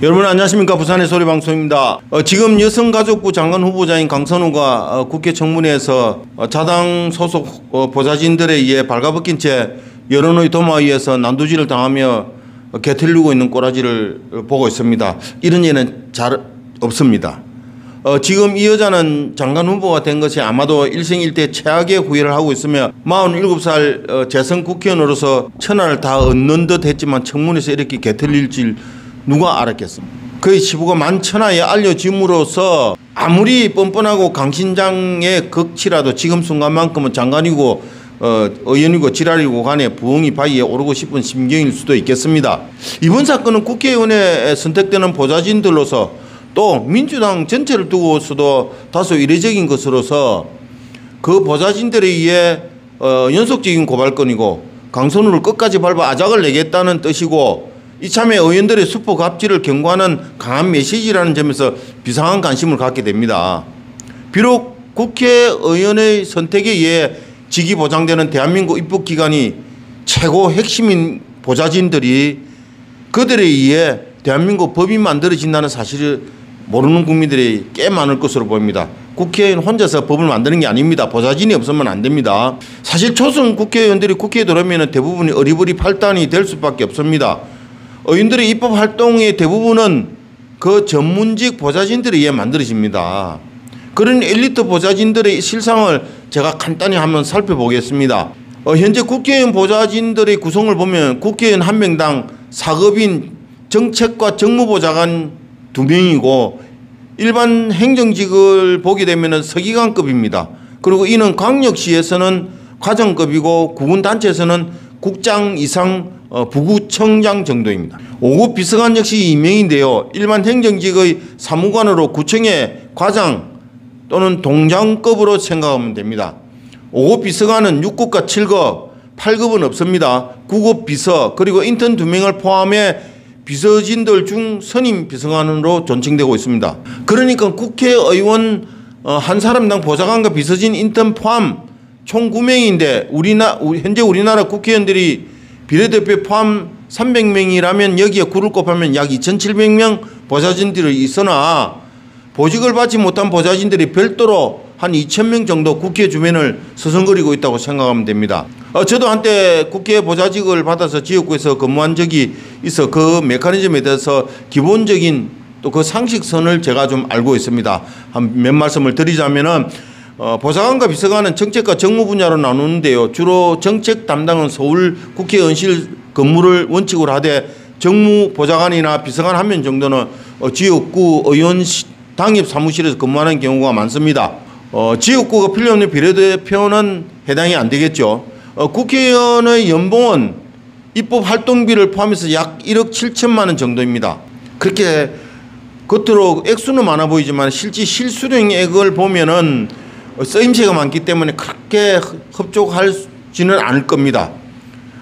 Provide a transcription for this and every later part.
여러분 안녕하십니까. 부산의 소리방송입니다. 지금 여성가족부 장관 후보자인 강선우가 국회 청문회에서 자당 소속 보좌진들에 의해 발가벗긴 채 여론의 도마에 의해서 난도질을 당하며 개틀리고 있는 꼬라지를 보고 있습니다. 이런 예는 잘 없습니다. 지금 이 여자는 장관 후보가 된 것이 아마도 일생일대 최악의 후회를 하고 있으며 47살 재선 국회의원으로서 천하를 다 얻는 듯 했지만 청문회에서 이렇게 개틀릴 줄 누가 알았겠습니까? 그의 치부가 만천하에 알려짐으로써 아무리 뻔뻔하고 강신장의 극치라도 지금 순간만큼은 장관이고 의원이고 지랄이고 간에 부엉이 바위에 오르고 싶은 심경일 수도 있겠습니다. 이번 사건은 국회의원에 선택되는 보좌진들로서 또 민주당 전체를 두고서도 다소 이례적인 것으로서 그 보좌진들에 의해 연속적인 고발건이고 강선우를 끝까지 밟아 아작을 내겠다는 뜻이고 이참에 의원들의 수포 갑질을 경고하는 강한 메시지라는 점에서 비상한 관심을 갖게 됩니다. 비록 국회의원의 선택에 의해 직위 보장되는 대한민국 입법기관이 최고 핵심인 보좌진들이 그들에 의해 대한민국 법이 만들어진다는 사실을 모르는 국민들이 꽤 많을 것으로 보입니다. 국회의원 혼자서 법을 만드는 게 아닙니다. 보좌진이 없으면 안 됩니다. 사실 초선 국회의원들이 국회에 들어오면 대부분이 어리버리 팔단이 될 수밖에 없습니다. 의원들의 입법 활동의 대부분은 그 전문직 보좌진들에 의해 만들어집니다. 그런 엘리트 보좌진들의 실상을 제가 간단히 한번 살펴보겠습니다. 현재 국회의원 보좌진들의 구성을 보면 국회의원 한 명당 4급인 정책과 정무보좌관 2명이고 일반 행정직을 보게 되면 서기관급입니다. 그리고 이는 광역시에서는 과정급이고 구군단체에서는 국장 이상 부구청장 정도입니다. 5급 비서관 역시 2명인데요. 일반 행정직의 사무관으로 구청의 과장 또는 동장급으로 생각하면 됩니다. 5급 비서관은 6급과 7급, 8급은 없습니다. 9급 비서 그리고 인턴 2명을 포함해 비서진들 중 선임 비서관으로 존칭되고 있습니다. 그러니까 국회의원 한 사람당 보좌관과 비서진 인턴 포함 총 9명인데 현재 우리나라 국회의원들이 비례대표 포함 300명이라면 여기에 구를 곱하면 약 2,700명 보좌진들이 있으나 보직을 받지 못한 보좌진들이 별도로 한 2,000명 정도 국회 주변을 서성거리고 있다고 생각하면 됩니다. 저도 한때 국회 보좌직을 받아서 지역구에서 근무한 적이 있어 그 메커니즘에 대해서 기본적인 또 그 상식선을 제가 좀 알고 있습니다. 한 몇 말씀을 드리자면은 보좌관과 비서관은 정책과 정무 분야로 나누는데요. 주로 정책 담당은 서울 국회의원실 근무를 원칙으로 하되 정무 보좌관이나 비서관 한 명 정도는 지역구 의원 당협 사무실에서 근무하는 경우가 많습니다. 지역구가 필요 없는 비례대표는 해당이 안 되겠죠. 국회의원의 연봉은 입법 활동비를 포함해서 약 1억 7천만 원 정도입니다. 그렇게 겉으로 액수는 많아 보이지만 실제 실수령액을 보면은 쓰임새가 많기 때문에 그렇게 흡족하지는 않을 겁니다.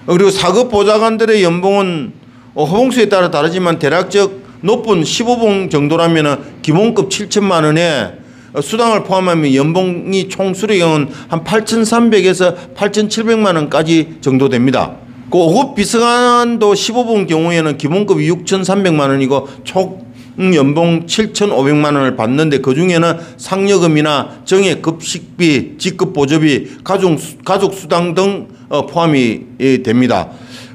그리고 4급 보좌관들의 연봉은 호봉수에 따라 다르지만 대략적 높은 15봉 정도라면 기본급 7천만 원에 수당을 포함하면 연봉이 총 수령은 한 8,300에서 8,700만 원까지 정도 됩니다. 그 5급 비서관도 15봉 경우에는 기본급이 6,300만 원이고 총 연봉 7,500만 원을 받는데 그중에는 상여금이나 정액급식비, 직급보조비, 가족수당 등 포함이 됩니다.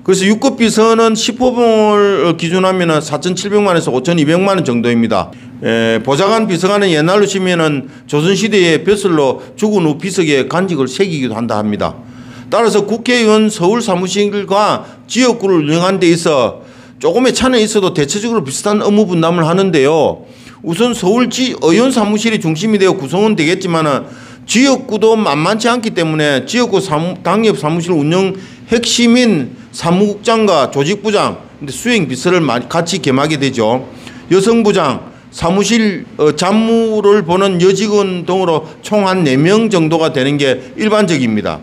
그래서 6급 비서는 10호봉을 기준하면 4,700만 원에서 5,200만 원 정도입니다. 보좌관 비서관은 옛날로 치면은 조선시대의 벼슬로 죽은 후 비석에 간직을 새기기도 한다 합니다. 따라서 국회의원 서울 사무실과 지역구를 운영하는 데 있어 조금의 차는 있어도 대체적으로 비슷한 업무 분담을 하는데요. 우선 서울지 의원 사무실이 중심이 되어 구성은 되겠지만 지역구도 만만치 않기 때문에 지역구 당협 사무실 운영 핵심인 사무국장과 조직부장, 수행 비서를 같이 겸하게 되죠. 여성부장, 사무실 잡무를 보는 여직원 등으로 총 한 4명 정도가 되는 게 일반적입니다.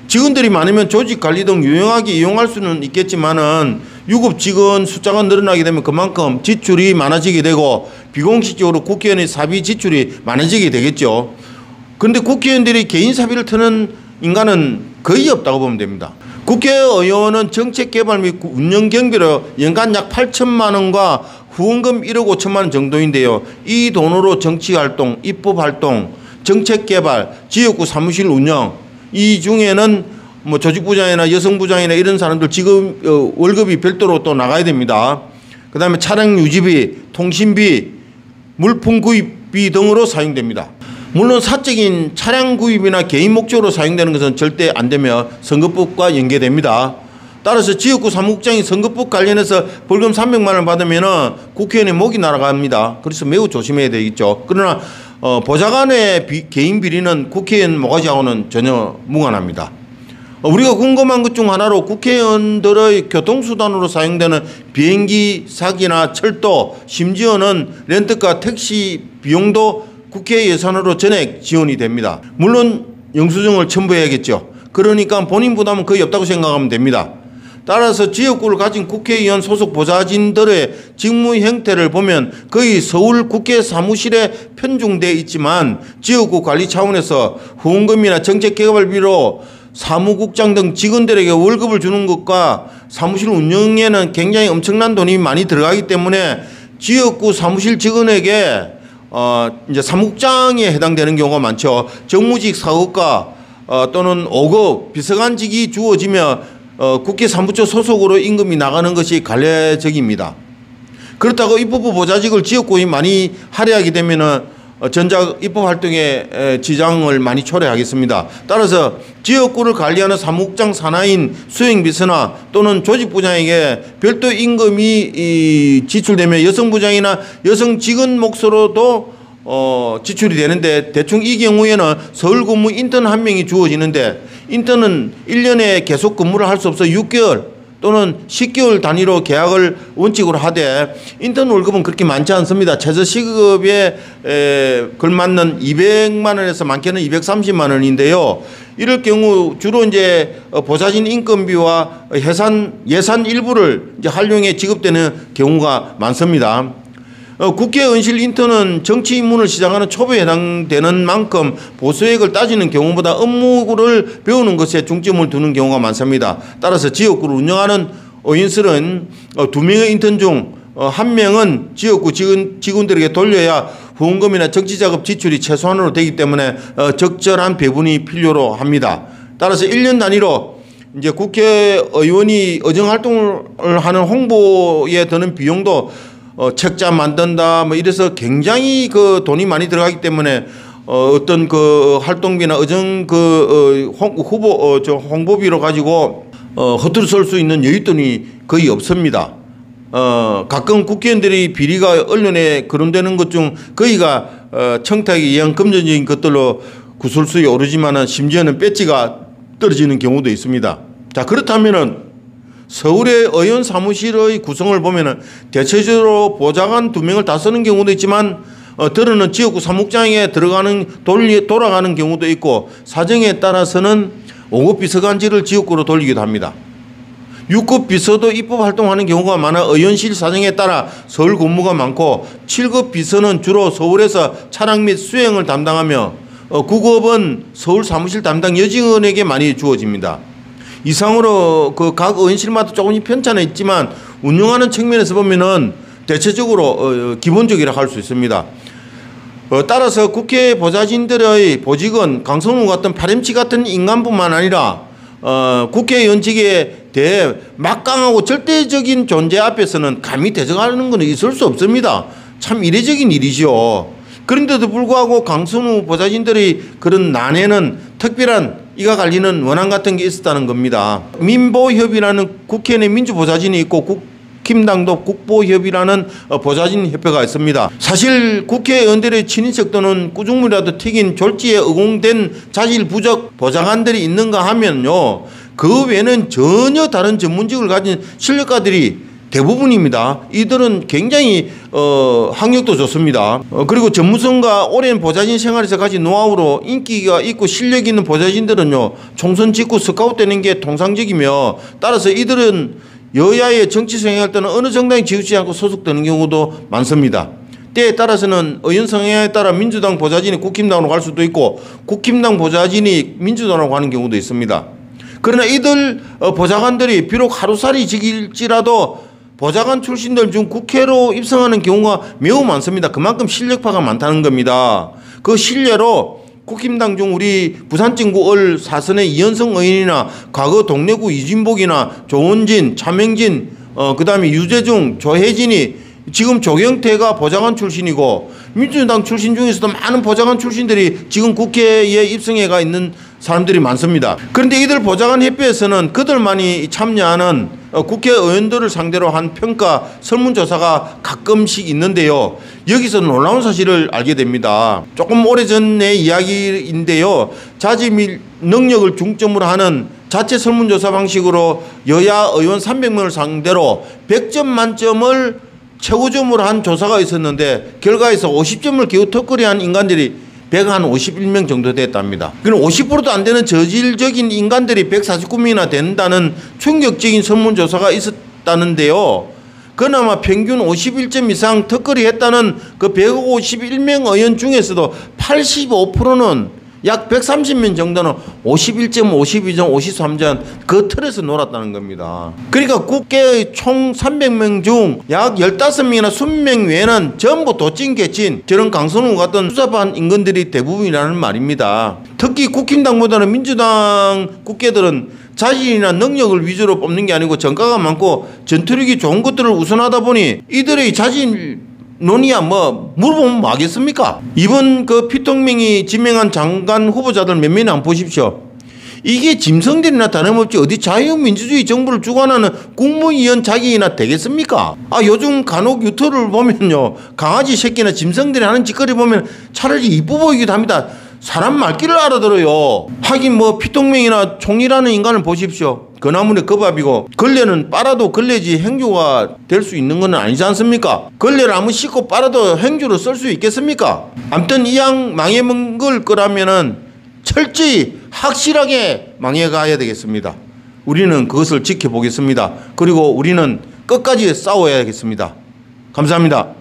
직원들이 많으면 조직 관리 등 유용하게 이용할 수는 있겠지만은 유급 직원 숫자가 늘어나게 되면 그만큼 지출이 많아지게 되고 비공식적으로 국회의원의 사비 지출이 많아지게 되겠죠. 그런데 국회의원들이 개인 사비를 트는 인간은 거의 없다고 보면 됩니다. 국회의원은 정책개발 및 운영 경비로 연간 약 8천만 원과 후원금 1억 5천만 원 정도인데요. 이 돈으로 정치활동, 입법활동, 정책개발, 지역구 사무실 운영, 이 중에는 뭐 조직부장이나 여성부장이나 이런 사람들 지금 월급이 별도로 또 나가야 됩니다. 그 다음에 차량 유지비, 통신비, 물품 구입비 등으로 사용됩니다. 물론 사적인 차량 구입이나 개인 목적으로 사용되는 것은 절대 안 되며 선거법과 연계됩니다. 따라서 지역구 사무국장이 선거법 관련해서 벌금 300만 원 받으면 국회의원의 목이 날아갑니다. 그래서 매우 조심해야 되겠죠. 그러나 보좌관의 개인 비리는 국회의원 모가지하고는 전혀 무관합니다. 우리가 궁금한 것 중 하나로 국회의원들의 교통수단으로 사용되는 비행기 사기나 철도, 심지어는 렌트카 택시 비용도 국회 예산으로 전액 지원이 됩니다. 물론 영수증을 첨부해야겠죠. 그러니까 본인 부담은 거의 없다고 생각하면 됩니다. 따라서 지역구를 가진 국회의원 소속 보좌진들의 직무 형태를 보면 거의 서울 국회 사무실에 편중되어 있지만 지역구 관리 차원에서 후원금이나 정책개발비로 사무국장 등 직원들에게 월급을 주는 것과 사무실 운영에는 굉장히 엄청난 돈이 많이 들어가기 때문에 지역구 사무실 직원에게 이제 사무국장에 해당되는 경우가 많죠. 정무직 4급과 또는 5급 비서관직이 주어지며 국회 사무처 소속으로 임금이 나가는 것이 관례적입니다. 그렇다고 입법부 보좌직을 지역구에 많이 할애하게 되면은 전작 입법활동에 지장을 많이 초래하겠습니다. 따라서 지역구를 관리하는 사무국장 산하인 수행비서나 또는 조직부장에게 별도 임금이 지출되며 여성부장이나 여성직원 몫으로도 지출이 되는데 대충 이 경우에는 서울 근무 인턴 한 명이 주어지는데 인턴은 1년에 계속 근무를 할 수 없어 6개월 또는 10개월 단위로 계약을 원칙으로 하되 인턴 월급은 그렇게 많지 않습니다. 최저 시급에 걸맞는 200만 원에서 많게는 230만 원인데요. 이럴 경우 주로 이제 보좌진 인건비와 예산 일부를 이제 활용해 지급되는 경우가 많습니다. 국회 응실 인턴은 정치 입문을 시작하는 초보에 해당되는 만큼 보수액을 따지는 경우보다 업무를 배우는 것에 중점을 두는 경우가 많습니다. 따라서 지역구를 운영하는 의원실은 2명의 인턴 중 1명은 지역구 직원들에게 돌려야 후원금이나 정치자금 지출이 최소한으로 되기 때문에 적절한 배분이 필요로 합니다. 따라서 1년 단위로 이제 국회의원이 의정활동을 하는 홍보에 드는 비용도 책자 만든다 뭐 이래서 굉장히 그 돈이 많이 들어가기 때문에 어떤 그 활동비나 의정 그 후보 홍보비로 가지고 허투루 쓸 수 있는 여윳돈이 거의 없습니다. 가끔 국회의원들이 비리가 언론에 거론되는 것 중 거의가 청탁에 의한 금전적인 것들로 구설수에 오르지만은 심지어는 배지가 떨어지는 경우도 있습니다. 자, 그렇다면은 서울의 의원 사무실의 구성을 보면은 대체적으로 보좌관 2명을 다 쓰는 경우도 있지만 들어는 지역구 사무국장에 돌아가는 경우도 있고 사정에 따라서는 5급 비서관직을 지역구로 돌리기도 합니다. 6급 비서도 입법 활동하는 경우가 많아 의원실 사정에 따라 서울 근무가 많고 7급 비서는 주로 서울에서 차량 및 수행을 담당하며 9급은 서울 사무실 담당 여직원에게 많이 주어집니다. 이상으로 그 각 의원실마다 조금씩 편차는 있지만 운영하는 측면에서 보면은 대체적으로 기본적이라 할 수 있습니다. 따라서 국회 보좌진들의 보직은 강성우 같은 파렴치 같은 인간뿐만 아니라 국회의원직에 대해 막강하고 절대적인 존재 앞에서는 감히 대적하는 것은 있을 수 없습니다. 참 이례적인 일이죠. 그런데도 불구하고 강성우 보좌진들의 그런 난해는 특별한 이가 갈리는 원한 같은 게 있었다는 겁니다. 민보협이라는 국회 내 민주보좌진이 있고 국힘당도 국보협이라는 보좌진 협회가 있습니다. 사실 국회의원들의 친인척 또는 꾸중물이라도 튀긴 졸지에 의공된 자질 부족 보좌관들이 있는가 하면요. 그 외에는 전혀 다른 전문직을 가진 실력가들이 대부분입니다. 이들은 굉장히 학력도 좋습니다. 그리고 전문성과 오랜 보좌진 생활에서 가진 노하우로 인기가 있고 실력 있는 보좌진들은요. 총선 직후 스카웃되는 게 통상적이며 따라서 이들은 여야의 정치 생활할 때는 어느 정당에 지우지 않고 소속되는 경우도 많습니다. 때에 따라서는 의원 성향에 따라 민주당 보좌진이 국힘당으로 갈 수도 있고 국힘당 보좌진이 민주당으로 가는 경우도 있습니다. 그러나 이들 보좌관들이 비록 하루살이 지길지라도 보좌관 출신들 중 국회로 입성하는 경우가 매우 많습니다. 그만큼 실력파가 많다는 겁니다. 그 실례로 국힘당 중 우리 부산진구 을 4선의 이현성 의원이나 과거 동래구 이진복이나 조원진, 차명진, 그 다음에 유재중, 조혜진이 지금 조경태가 보좌관 출신이고 민주당 출신 중에서도 많은 보좌관 출신들이 지금 국회에 입성해가 있는 사람들이 많습니다. 그런데 이들 보좌관 협회에서는 그들만이 참여하는 국회의원들을 상대로 한 평가 설문조사가 가끔씩 있는데요. 여기서 놀라운 사실을 알게 됩니다. 조금 오래전의 이야기인데요. 자질 및 능력을 중점으로 하는 자체 설문조사 방식으로 여야 의원 300명을 상대로 100점 만점을 최고점으로 한 조사가 있었는데 결과에서 50점을 겨우 턱걸이한 인간들이 151명 정도 됐답니다. 그럼 50%도 안 되는 저질적인 인간들이 149명이나 된다는 충격적인 설문조사가 있었다는데요. 그나마 평균 51점 이상 턱걸이 했다는 그 151명 의원 중에서도 85%는 약 130명 정도는 51점, 52점, 53점 그 틀에서 놀았다는 겁니다. 그러니까 국회의 총 300명 중 약 15명이나 20명 외에는 전부 도찐 개찐 저런 강선우 같은 수사반 인간들이 대부분이라는 말입니다. 특히 국힘당보다는 민주당 국회들은 자질이나 능력을 위주로 뽑는 게 아니고 전과가 많고 전투력이 좋은 것들을 우선하다 보니 이들의 자질 논의야 뭐 물어보면 뭐 하겠습니까? 이번 그 피통명이 지명한 장관 후보자들 몇 명이나 한번 보십시오. 이게 짐승들이나 다름없지 어디 자유민주주의 정부를 주관하는 국무위원 자격이나 되겠습니까? 요즘 간혹 유튜브를 보면요 강아지 새끼나 짐승들이 하는 짓거리 보면 차라리 이뻐 보이기도 합니다. 사람 말귀를 알아들어요. 하긴 뭐 피통명이나 총리라는 인간을 보십시오. 그나물의 겁밥이고 걸레는 빨아도 걸레지 행주가 될 수 있는 건 아니지 않습니까? 걸레를 아무 씻고 빨아도 행주로 쓸 수 있겠습니까? 아무튼 이왕 망해먹을 거라면은 철저히 확실하게 망해가야 되겠습니다. 우리는 그것을 지켜보겠습니다. 그리고 우리는 끝까지 싸워야겠습니다. 감사합니다.